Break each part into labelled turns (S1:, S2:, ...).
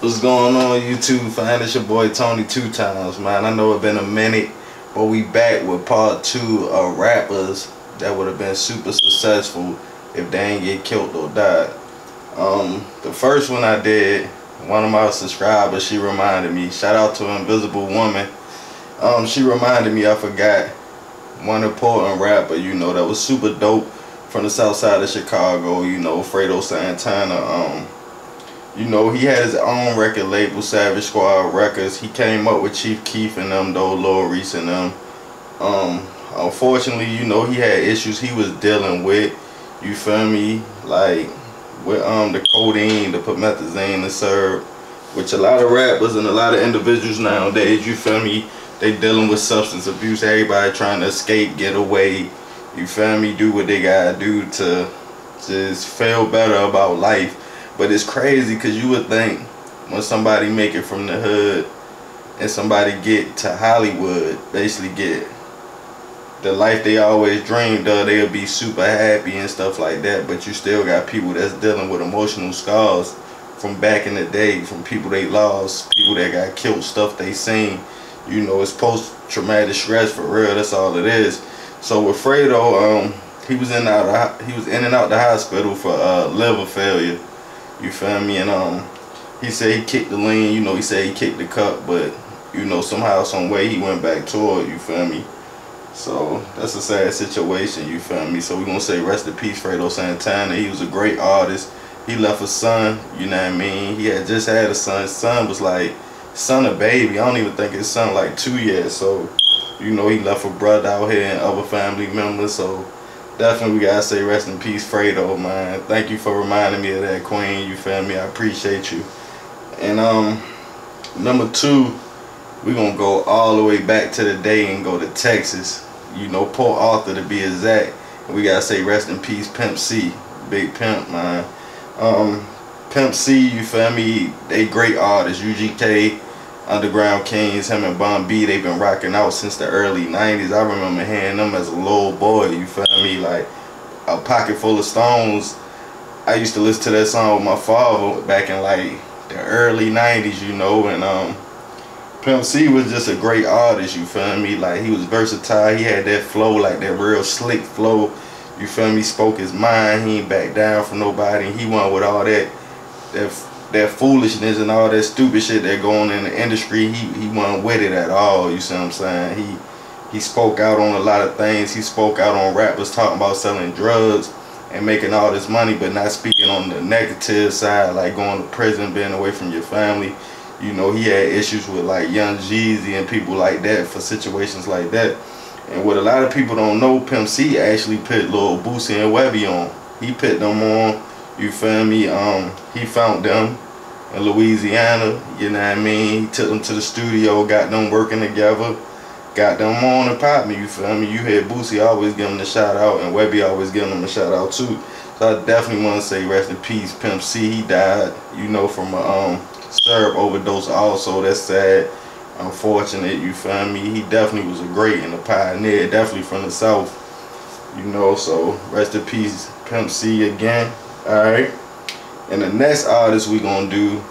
S1: What's going on YouTube? Fine, it's your boy Tony 2 times, man. I know it's been a minute, but we back with part 2 of rappers that would have been super successful if they ain't get killed or died. The first one I did, one of my subscribers, she reminded me, shout out to Invisible Woman. She reminded me, I forgot one important rapper, you know, that was super dope from the south side of Chicago, you know, Fredo Santana. You know, he had his own record label, Savage Squad Records. He came up with Chief Keef and them, though, Lil Reese and them. Unfortunately, you know, he had issues he was dealing with, you feel me, like with the codeine, the promethazine, the syrup, which a lot of rappers and a lot of individuals nowadays, you feel me, they dealing with substance abuse. Everybody trying to escape, get away, you feel me, do what they gotta do to just feel better about life. But it's crazy because you would think when somebody make it from the hood and somebody get to Hollywood, basically get the life they always dreamed of, they'll be super happy and stuff like that. But you still got people that's dealing with emotional scars from back in the day, from people they lost, people that got killed, stuff they seen. You know, it's post-traumatic stress for real. That's all it is. So with Fredo, he was in and out the hospital for liver failure. You feel me? And he said he kicked the lean, you know, he said he kicked the cup, but you know, somehow, some way he went back to it, you feel me? So that's a sad situation, you feel me? So we're gonna say rest in peace, Fredo Santana. He was a great artist. He left a son, you know what I mean? He had just had a son. His son was like, a baby. I don't even think his son like 2 years. So, you know, he left a brother out here and other family members. So definitely we gotta say rest in peace, Fredo, man. Thank you for reminding me of that, queen, you feel me? I appreciate you. And number 2, we're gonna go all the way back to the day and go to Texas. You know, Port Arthur to be exact. And we gotta say rest in peace, Pimp C. Big Pimp, man. Pimp C, you feel me? They great artists. UGK, Underground Kings, him and Bun B, they've been rocking out since the early 90s. I remember hearing them as a little boy, you feel me? Like A Pocket Full of Stones. I used to listen to that song with my father back in like the early 90s, you know. And Pimp C was just a great artist, you feel me? Like, he was versatile. He had that flow, like that real slick flow, you feel me? Spoke his mind. He ain't back down from nobody. And he went with all that foolishness and all that stupid shit that going in the industry. He wasn't with it at all, you see what I'm saying? He spoke out on a lot of things. He spoke out on rappers talking about selling drugs and making all this money, but not speaking on the negative side, like going to prison, being away from your family. You know, he had issues with like Young Jeezy and people like that for situations like that. And what a lot of people don't know, Pimp C actually put Lil Boosie and Webby on. He put them on, you feel me? He found them in Louisiana, you know what I mean? He took them to the studio, got them working together, got them on and popping, you feel me? You hear Boosie always give him a shout out, and Webby always give him a shout out too. So I definitely want to say rest in peace, Pimp C. He died, you know, from a syrup overdose also. That's sad, unfortunate, you feel me? He definitely was a great and a pioneer, definitely from the South, you know. So rest in peace, Pimp C again. Alright, and the next artist we gonna do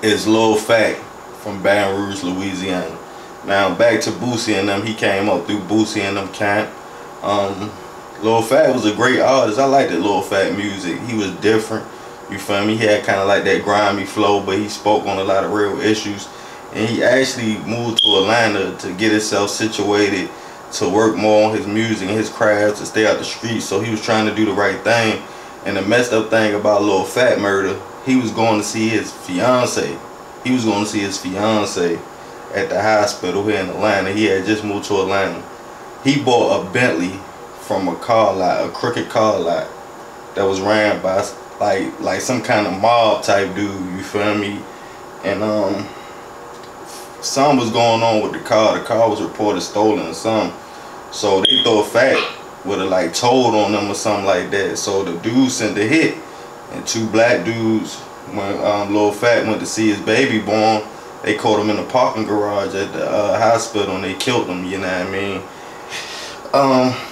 S1: is Lil Fat from Baton Rouge, Louisiana. Now back to Boosie and them. He came up through Boosie and them camp. Lil Fat was a great artist. I liked the Lil Fat music. He was different, you feel me? He had kind of like that grimy flow, but he spoke on a lot of real issues. And he actually moved to Atlanta to get himself situated to work more on his music and his craft, to stay out the streets. So he was trying to do the right thing. And the messed up thing about Lil Fat murder, he was going to see his fiance. He was going to see his fiance at the hospital here in Atlanta. He had just moved to Atlanta. He bought a Bentley from a car lot, a crooked car lot that was ran by like some kind of mob type dude, you feel me? And something was going on with the car. The car was reported stolen or something. So they thought Fat would have like told on them or something like that. So the dude sent a hit, and 2 black dudes, when Lil Fat went to see his baby born, they caught him in the parking garage at the hospital and they killed him, you know what I mean?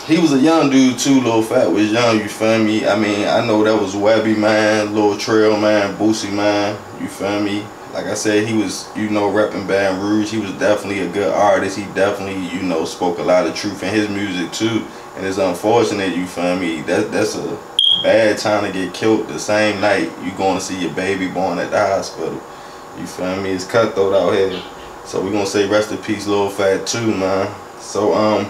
S1: He was a young dude too. Lil Fat was young, you feel me? I mean, I know that was Webby Man, Lil Trail Man, Boosie Man, you feel me? Like I said, he was, you know, repping Baton Rouge. He was definitely a good artist. He definitely, you know, spoke a lot of truth in his music too. And it's unfortunate, you feel me? That's a bad time to get killed the same night you going to see your baby born at the hospital. You feel me? It's cutthroat out here. So we gonna say rest in peace, Lil Fat too, man. So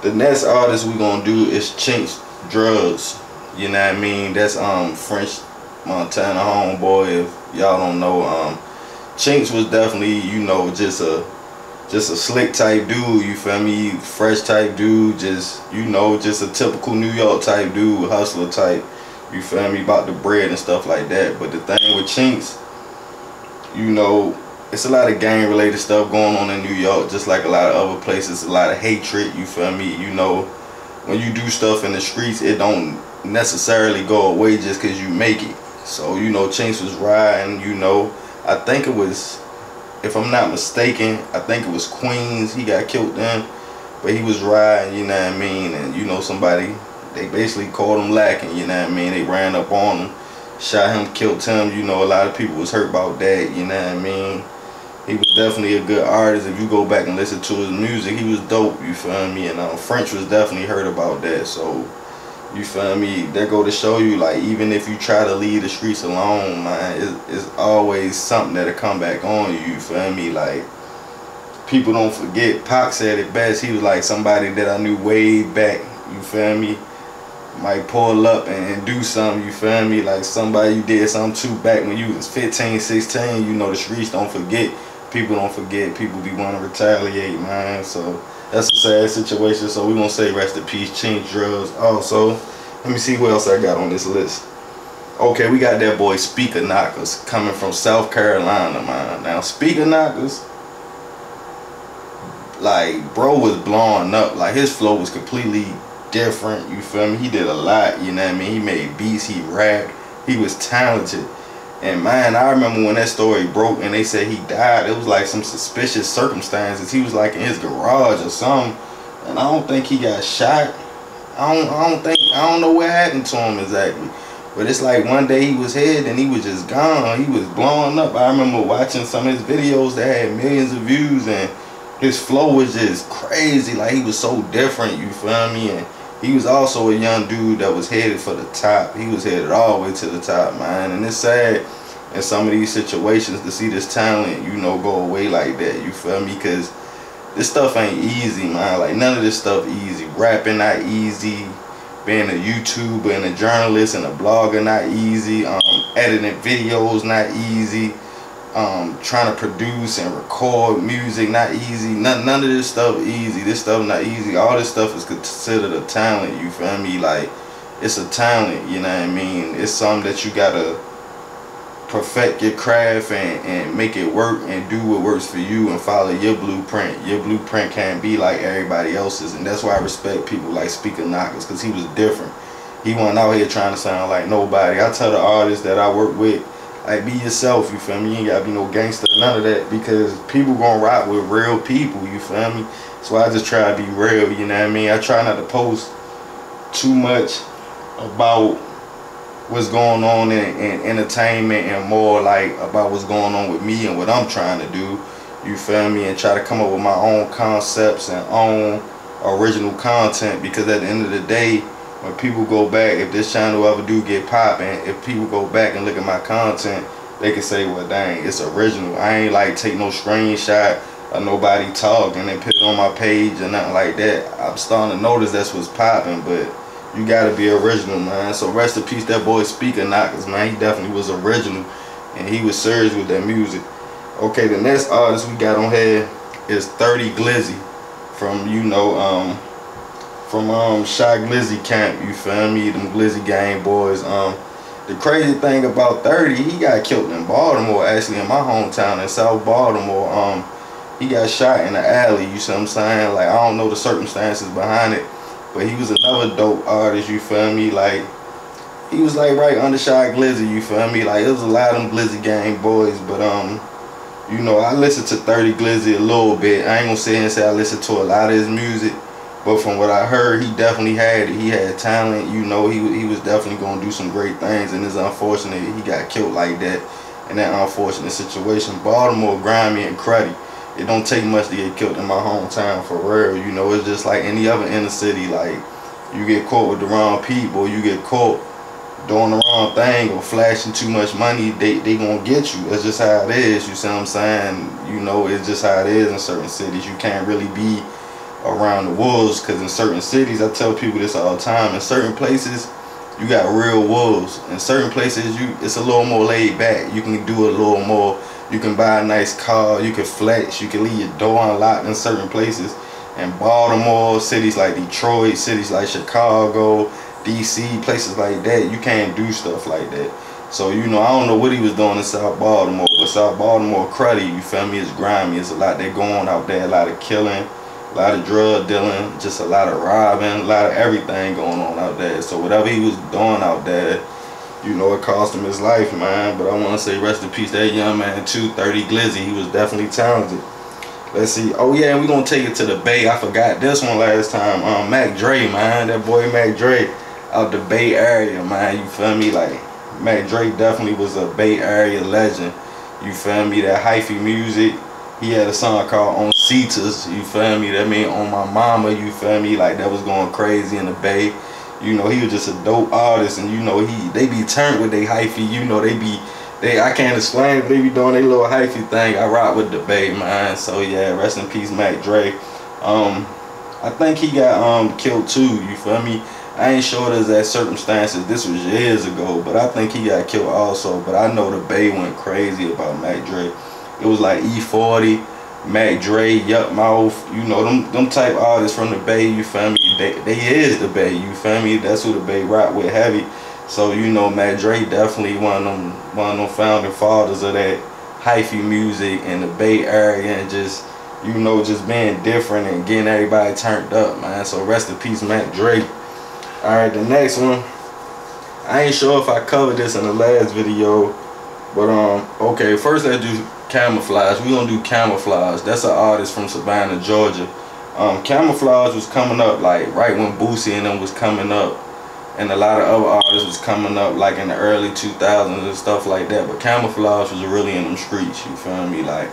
S1: the next artist we gonna do is Chinks Drugs. You know what I mean? That's French Montana homeboy. If y'all don't know, Chinks was definitely, you know, just a slick type dude, you feel me? Fresh type dude, just, you know, just a typical New York type dude, hustler type, you feel me, about the bread and stuff like that. But the thing with Chinks, you know, it's a lot of gang related stuff going on in New York, just like a lot of other places. A lot of hatred, you feel me? You know, when you do stuff in the streets, it don't necessarily go away just because you make it. So, you know, Chinks was riding, you know, I think it was, if I'm not mistaken, I think it was Queens he got killed in, but he was riding, you know what I mean, and you know, somebody, they basically called him lacking, you know what I mean, they ran up on him, shot him, killed him. You know, a lot of people was hurt about that, you know what I mean. He was definitely a good artist. If you go back and listen to his music, he was dope, you feel me, and French was definitely hurt about that. So, you feel me, that go to show you, like, even if you try to leave the streets alone, man, it's always something that'll come back on you, you feel me. Like, people don't forget, Pac said it best. He was like, somebody that I knew way back, you feel me, might pull up and do something, you feel me, like somebody you did something to back when you was 15, 16, you know, the streets don't forget. People don't forget. People be wanting to retaliate, man. So that's a sad situation. So we gonna say rest in peace, Chinks Drugs. Also, let me see what else I got on this list. Okay, we got that boy Speaker Knockers coming from South Carolina, man. Now Speaker Knockers, like, bro was blowing up. Like, his flow was completely different, you feel me. He did a lot, you know what I mean. He made beats, he rapped, he was talented. And man, I remember when that story broke and they said he died, it was like some suspicious circumstances. He was like in his garage or something, and I don't think he got shot. I don't know what happened to him exactly. But it's like one day he was here and he was just gone. He was blowing up. I remember watching some of his videos that had millions of views, and his flow was just crazy. Like, he was so different, you feel me? And he was also a young dude that was headed for the top. He was headed all the way to the top, man. And it's sad in some of these situations to see this talent, you know, go away like that, you feel me? Because this stuff ain't easy, man. Like, none of this stuff easy. Rapping not easy. Being a YouTuber and a journalist and a blogger not easy. Editing videos not easy. Trying to produce and record music not easy. None of this stuff easy. This stuff not easy. All this stuff is considered a talent, you feel me? Like, it's a talent, you know what I mean? It's something that you gotta perfect your craft and make it work and do what works for you and follow your blueprint. Your blueprint can't be like everybody else's, and that's why I respect people like Speaker Knockers, because he was different. He wasn't out here trying to sound like nobody. I tell the artists that I work with, like, be yourself, you feel me? You ain't gotta be no gangster, none of that, because people gonna rock with real people, you feel me? So I just try to be real, you know what I mean? I try not to post too much about what's going on in entertainment and more like about what's going on with me and what I'm trying to do, you feel me? And try to come up with my own concepts and own original content, because at the end of the day, when people go back, if this channel ever do get popping, if people go back and look at my content, they can say, well, dang, it's original. I ain't like take no screenshot of nobody talking and put it on my page or nothing like that. I'm starting to notice that's what's popping, but you gotta be original, man. So rest in peace, that boy Speaker Knockers, man. He definitely was original and he was serious with that music. Okay, the next artist we got on here is 30 Glizzy from, you know, from Shy Glizzy camp, you feel me? Them Glizzy gang boys. The crazy thing about 30, he got killed in Baltimore, actually in my hometown in South Baltimore. He got shot in the alley, you see what I'm saying? Like, I don't know the circumstances behind it, but he was another dope artist, you feel me? Like, he was like right under Shy Glizzy, you feel me? Like, it was a lot of them Glizzy gang boys, but you know, I listened to 30 Glizzy a little bit. I ain't gonna sit here and say I listened to a lot of his music, But from what I heard, he definitely had it. He had talent, you know. He was definitely gonna do some great things, and it's unfortunate he got killed like that in that unfortunate situation. Baltimore, grimy and cruddy. It don't take much to get killed in my hometown, for real. You know, it's just like any other inner city. Like, you get caught with the wrong people, you get caught doing the wrong thing or flashing too much money, they gonna get you. That's just how it is. You see what I'm saying? You know, it's just how it is in certain cities. You can't really be around the wolves, because in certain cities, I tell people this all the time, in certain places you got real wolves. In certain places it's a little more laid back. You can do a little more. You can buy a nice car, you can flex, you can leave your door unlocked in certain places. In Baltimore, cities like Detroit, cities like Chicago, DC, places like that, you can't do stuff like that. So, you know, I don't know what he was doing in South Baltimore, but South Baltimore cruddy, you feel me? It's grimy. It's a lot that going out there, a lot of killing, a lot of drug dealing, just a lot of robbing, a lot of everything going on out there. So whatever he was doing out there, you know, it cost him his life, man. But I want to say rest in peace that young man too, 30 Glizzy. He was definitely talented. Let's see. Oh yeah, and we're gonna take it to the Bay. I forgot this one last time. Mac Dre, man. That boy Mac Dre out the Bay Area, man. You feel me? Like, Mac Dre definitely was a Bay Area legend. You feel me? That hyphy music. He had a song called On Cetus, you feel me? That mean On My Mama, you feel me? Like, that was going crazy in the Bay. You know, he was just a dope artist, and you know, they be turned with they hyphy, you know, I can't explain it, they be doing their little hyphy thing. I rock with the Bay, man. So yeah, rest in peace, Mac Dre. I think he got killed too, you feel me? I ain't sure the exact circumstances, this was years ago, but I think he got killed also. But I know the Bay went crazy about Mac Dre. It was like E40, Mac Dre, Yup Mouth, you know, them type artists from the Bay, you feel me? They is the Bay, you feel me? That's who the Bay rock with heavy. So, you know, Mac Dre definitely one of them founding fathers of that hyphy music in the Bay Area, and just, you know, just being different and getting everybody turned up, man. So rest in peace, Mac Dre. Alright, the next one, I ain't sure if I covered this in the last video, but okay, first let's do Camouflage. We gonna do Camouflage. That's an artist from Savannah, Georgia. Camouflage was coming up like right when Boosie and them was coming up, and a lot of other artists was coming up like in the early 2000s and stuff like that. But Camouflage was really in them streets, you feel me? Like,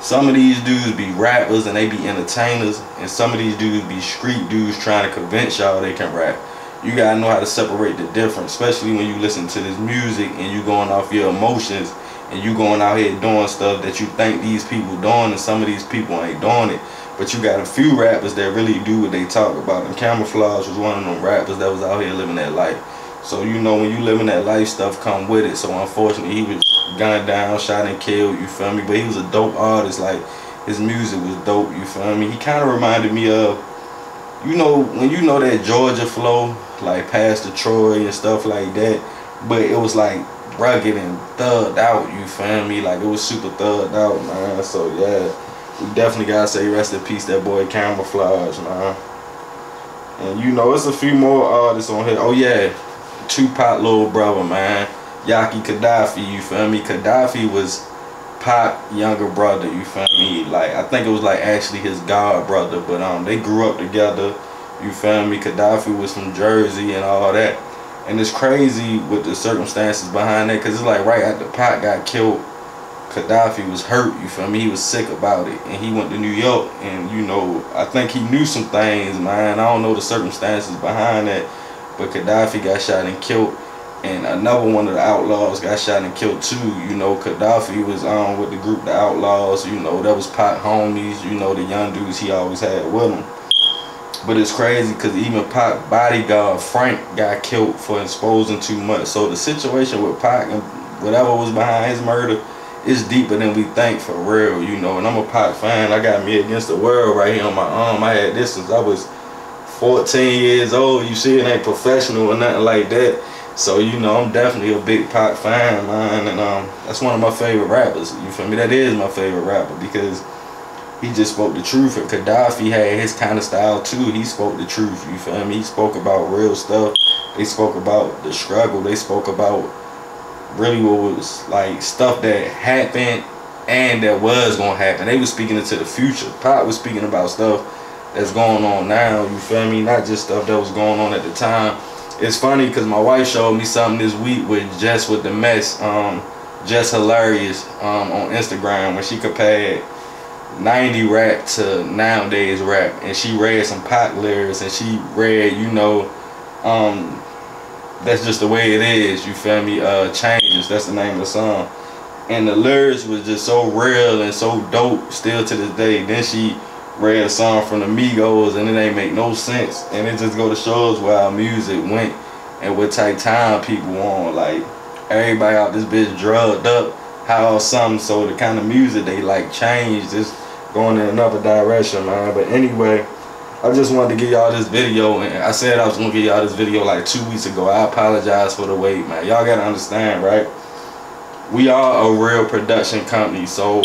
S1: some of these dudes be rappers and they be entertainers, and some of these dudes be street dudes trying to convince y'all they can rap. You gotta know how to separate the difference, especially when you listen to this music and you going off your emotions, and you going out here doing stuff that you think these people doing, and some of these people ain't doing it. But you got a few rappers that really do what they talk about, and Camouflage was one of them rappers that was out here living that life. So, you know, when you living that life, stuff come with it. So unfortunately, he was gunned down, shot and killed, you feel me? But he was a dope artist. Like, his music was dope, you feel me? He kind of reminded me of, you know, when you know that Georgia flow, like Pastor Troy and stuff like that, but it was like rugged and thugged out, you feel me? Like, it was super thugged out, man. So yeah, we definitely gotta say rest in peace that boy Camouflage, man. And you know, it's a few more artists on here. Oh yeah, Tupac little brother, man, Yaki Qaddafi, you feel me? Qaddafi was Pac younger brother, you feel me? Like, I think it was like actually his god brother, but they grew up together, you feel me? Qaddafi was from Jersey and all that. And it's crazy with the circumstances behind that, because it's like right after Pac got killed, Qaddafi was hurt, you feel me? He was sick about it, and he went to New York, and you know, I think he knew some things, man. I don't know the circumstances behind that, but Qaddafi got shot and killed, and another one of the outlaws got shot and killed too. You know, Qaddafi was on with the group The Outlaws, you know, that was Pac homies, you know, the young dudes he always had with him. But it's crazy because even Pac bodyguard Frank got killed for exposing too much. So the situation with Pac and whatever was behind his murder is deeper than we think, for real, you know. And I'm a Pac fan. I got Me Against the World right here on my arm. I had this since I was 14 years old. You see, it ain't professional or nothing like that. So, you know, I'm definitely a big Pac fan, man. And that's one of my favorite rappers. You feel me? That is my favorite rapper because he just spoke the truth. And Qaddafi had his kind of style too. He spoke the truth, you feel me? He spoke about real stuff. They spoke about the struggle. They spoke about really what was like stuff that happened and that was gonna happen. They was speaking into the future. Pac was speaking about stuff that's going on now, you feel me? Not just stuff that was going on at the time. It's funny because my wife showed me something this week with Jess with the Mess, Jess Hilarious, on Instagram, when she compared 90 rap to nowadays rap, and she read some Pac lyrics, and she read, you know, that's just the way it is, you feel me? Changes, that's the name of the song. And the lyrics was just so real and so dope still to this day. Then she read a song from the Migos, and it ain't make no sense. And it just go to show us where our music went and what type time people on. Like, everybody out this bitch drugged up, how something, so the kind of music they like changed. It's going in another direction, man. But anyway, I just wanted to give y'all this video, and I said I was gonna give y'all this video like 2 weeks ago. I apologize for the wait, man. Y'all gotta understand, right? We are a real production company, so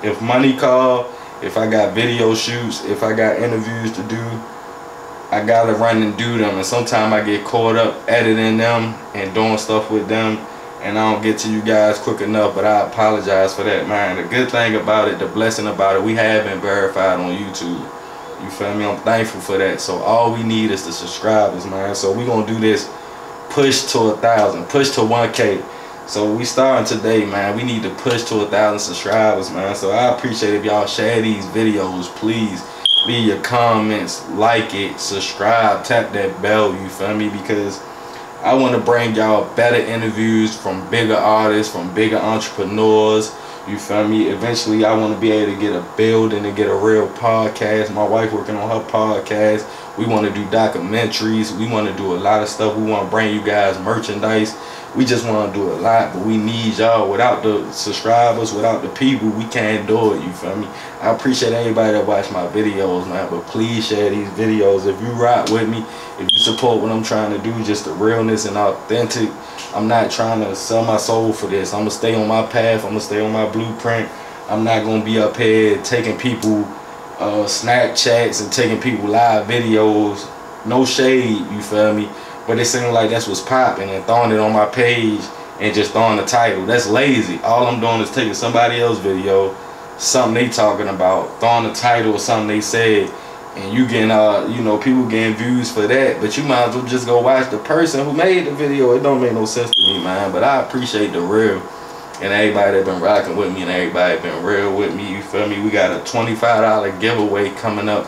S1: if money call, if I got video shoots, if I got interviews to do, I gotta run and do them. And sometimes I get caught up editing them and doing stuff with them, and I don't get to you guys quick enough, but I apologize for that, man. The good thing about it, the blessing about it, we have been verified on YouTube. You feel me? I'm thankful for that. So all we need is the subscribers, man. So we gonna do this push to 1,000, push to 1K. So we starting today, man. We need to push to 1,000 subscribers, man. So I appreciate if y'all share these videos, please. Leave your comments, like it, subscribe, tap that bell, you feel me? Because I want to bring y'all better interviews from bigger artists, from bigger entrepreneurs, you feel me? Eventually I want to be able to get a building and get a real podcast. My wife working on her podcast. We want to do documentaries. We want to do a lot of stuff. We want to bring you guys merchandise. We just want to do a lot, but we need y'all. Without the subscribers, without the people, we can't do it, you feel me? I appreciate everybody that watch my videos, man, but please share these videos. If you rock with me, if you support what I'm trying to do, just the realness and authentic, I'm not trying to sell my soul for this. I'm going to stay on my path. I'm going to stay on my blueprint. I'm not going to be up here taking people Snapchats and taking people live videos. No shade, you feel me? But it seemed like that's what's popping, and throwing it on my page and just throwing the title. That's lazy. All I'm doing is taking somebody else's video, something they talking about, throwing the title or something they said, and you getting you know, people getting views for that. But you might as well just go watch the person who made the video. It don't make no sense to me, man. But I appreciate the real and everybody that been rocking with me and everybody that been real with me, you feel me? We got a $25 giveaway coming up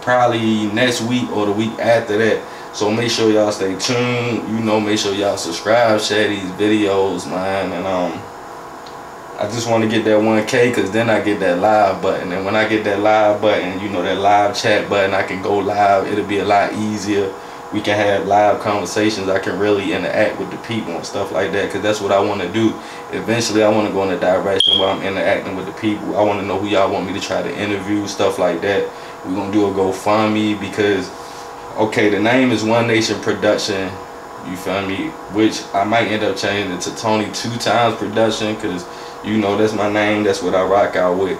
S1: probably next week or the week after that. So make sure y'all stay tuned, you know, make sure y'all subscribe, share these videos, man. And I just want to get that 1K, because then I get that live button. And when I get that live button, you know, that live chat button, I can go live. It'll be a lot easier. We can have live conversations. I can really interact with the people and stuff like that, because that's what I want to do. Eventually, I want to go in a direction where I'm interacting with the people. I want to know who y'all want me to try to interview, stuff like that. We're going to do a GoFundMe, because okay, the name is One Nation Production, you feel me? Which I might end up changing it to Tony 2 Times Production, because, you know, that's my name, that's what I rock out with.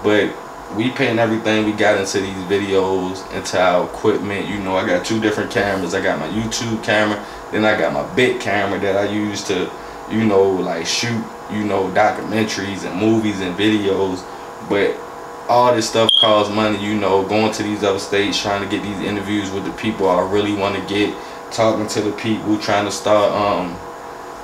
S1: But we putting everything we got into these videos, into our equipment. You know, I got 2 different cameras. I got my YouTube camera, then I got my big camera that I use to, you know, like shoot, you know, documentaries and movies and videos. But all this stuff costs money, you know, going to these other states, trying to get these interviews with the people I really want to get, talking to the people, trying to start,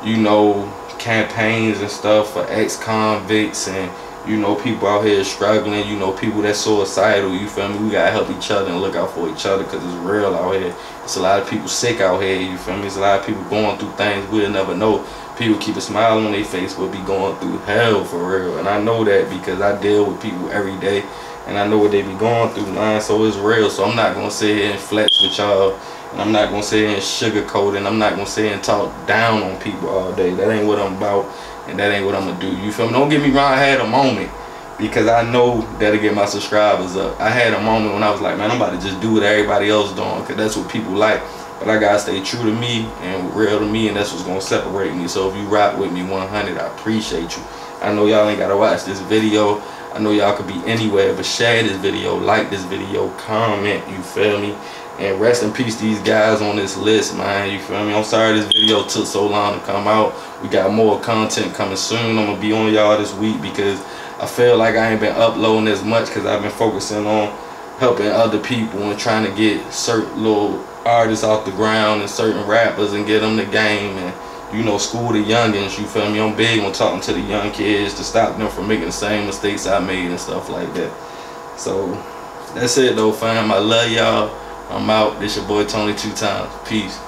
S1: you know, campaigns and stuff for ex-convicts and, you know, people out here struggling, you know, people that's suicidal, you feel me? We gotta help each other and look out for each other, because it's real out here. It's a lot of people sick out here, you feel me? There's a lot of people going through things we'll never know. People keep a smile on their face but be going through hell for real. And I know that because I deal with people every day, and I know what they be going through, man. So it's real. So I'm not gonna sit here and flex with y'all, and I'm not gonna sit here and sugarcoat, and I'm not gonna sit here and talk down on people all day. That ain't what I'm about, and that ain't what I'm gonna do. You feel me? Don't get me wrong, I had a moment, because I know that'll get my subscribers up. I had a moment when I was like, man, I'm about to just do what everybody else doing, because that's what people like. But I gotta stay true to me and real to me, and that's what's gonna separate me. So if you rock with me 100, I appreciate you. I know y'all ain't gotta watch this video. I know y'all could be anywhere, but share this video, like this video, comment, you feel me? And rest in peace these guys on this list, man, you feel me? I'm sorry this video took so long to come out. We got more content coming soon. I'm gonna be on y'all this week, because I feel like I ain't been uploading as much, because I've been focusing on helping other people and trying to get certain little artists off the ground and certain rappers and get them the game and, you know, school the youngins, you feel me? I'm big on talking to the young kids to stop them from making the same mistakes I made and stuff like that. So that's it though, fam. I love y'all. I'm out. This your boy Tony 2 times. Peace.